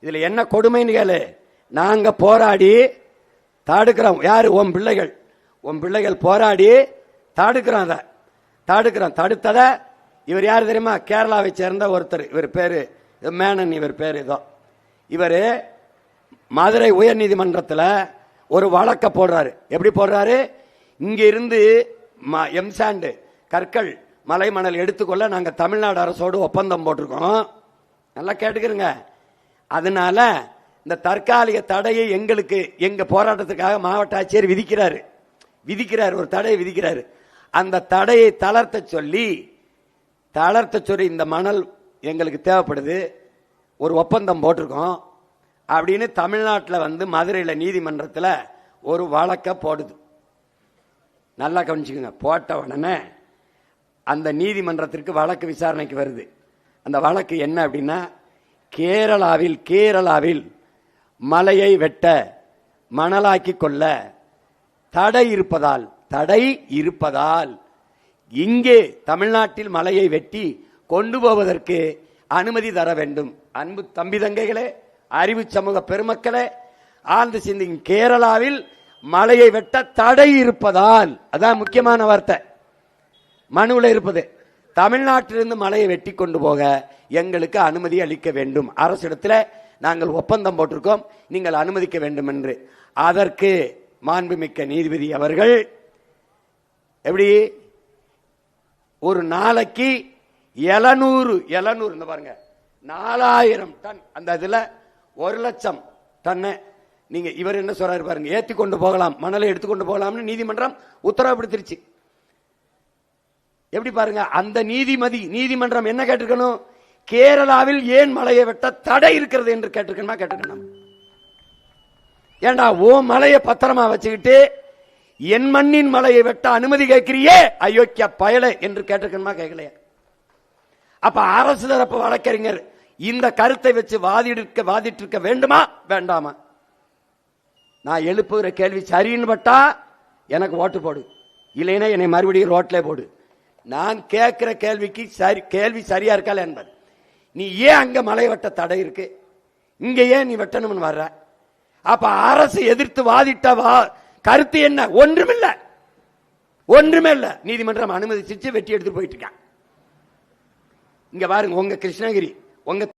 இதுல என்ன கொடுமைன்னு கேளு. நாங்க போராடி தடுக்கிறோம். யாரு? உன் பிள்ளைகள் போராடி தடுக்கிறோம். அதை தடுத்தத இவர் யாரு தெரியுமா? கேரளாவை சேர்ந்த ஒருத்தர். இவர் பேரு மேனன். இவர் பேரு இதோ. இவர் மதுரை உயர் நீதிமன்றத்தில் ஒரு வழக்க போடுறாரு. எப்படி போடுறாரு? இங்க இருந்து எம்சாண்டு கற்கள் மலை மணல் எடுத்துக்கொள்ள நாங்க தமிழ்நாடு அரசோடு ஒப்பந்தம் போட்டிருக்கோம். நல்லா கேட்டுக்கிறங்க. அதனால இந்த தற்காலிக தடையை எங்களுக்கு எங்க போராட்டத்துக்காக மாவட்ட ஆட்சியர் விதிக்கிறார். ஒரு தடையை விதிக்கிறாரு. அந்த தடையை தளர்த்த சொல்லி இந்த மணல் எங்களுக்கு தேவைப்படுது, ஒரு ஒப்பந்தம் போட்டிருக்கோம் அப்படின்னு தமிழ்நாட்டில் வந்து மதுரையில் நீதிமன்றத்தில் ஒரு வழக்க போடுது. நல்லா கவனிச்சுக்கோங்க. போட்ட உடனே அந்த நீதிமன்றத்திற்கு வழக்கு விசாரணைக்கு வருது. அந்த வழக்கு என்ன அப்படின்னா, கேரளாவில் மலையை வெட்ட மணலாக்கி கொள்ள தடை இருப்பதால் இங்கே தமிழ்நாட்டில் மலையை வெட்டி கொண்டு போவதற்கு அனுமதி தர வேண்டும். அன்பு தம்பி தங்கைகளே, அறிவு சமூக பெருமக்களே, ஆழ்ந்து சிந்திங்க. கேரளாவில் மலையை வெட்ட தடை இருப்பதால், அதான் முக்கியமான வார்த்தை மனுவில் இருப்பது. தமிழ்நாட்டிலிருந்து மலையை வெட்டி கொண்டு போக எங்களுக்கு அனுமதி அளிக்க வேண்டும். அரசிடத்தில் நாங்கள் ஒப்பந்தம் போட்டிருக்கோம், நீங்கள் அனுமதிக்க வேண்டும் என்று. அதற்கு மாண்புமிக்க நீதிபதி அவர்கள் எப்படி ஒரு நாளைக்கு 700 பாருங்க 4000 டன், அந்த இதுல 1,00,000 டன் நீங்க இவர் என்ன சொல்றாரு பாருங்க, ஏத்தி கொண்டு போகலாம், மணலை எடுத்துக்கொண்டு போகலாம்னு நீதிமன்றம் உத்தரவுப்படுத்திருச்சு. எப்படி பாருங்க. அந்த நீதிமன்றம் என்ன கேட்டிருக்கணும்? கேரளாவில் ஏன் மலையை வெட்ட தடை இருக்கிறது என்று கேட்டிருக்கணும். ஏண்டா ஓ மலையை பத்திரமா வச்சுக்கிட்டு என் மண்ணின் மலையை வெட்ட அனுமதி கேட்கிறியே அயோக்கிய பயலே என்று கேட்டிருக்கணுமா? கேட்கலையா? அப்ப அரசு தரப்பு வழக்கறிஞர் இந்த கருத்தை வச்சு வாதிட்டு இருக்க வேண்டுமா வேண்டாமா? நான் எழுப்புகிற கேள்வி சரின்னு பட்டா எனக்கு ஓட்டு போடு, இல்லைன்னா என்னை மறுபடியும் ரோட்ல போடு. நான் கேட்கிற கேள்விக்கு கேள்வி சரியா இருக்கல என்பது. நீ ஏன் அங்க மலை வெட்ட தடை இருக்கு, இங்க ஏன் நீ வெட்டணும்னு வர்ற? அப்ப அரசு எதிர்த்து வாதிட்ட கருத்து என்ன? ஒன்றுமே இல்ல. நீதிமன்றம் அனுமதிச்சு வெட்டி எடுத்து போயிட்டு இருக்கான். இங்க பாருங்க, உங்க கிருஷ்ணகிரி, உங்க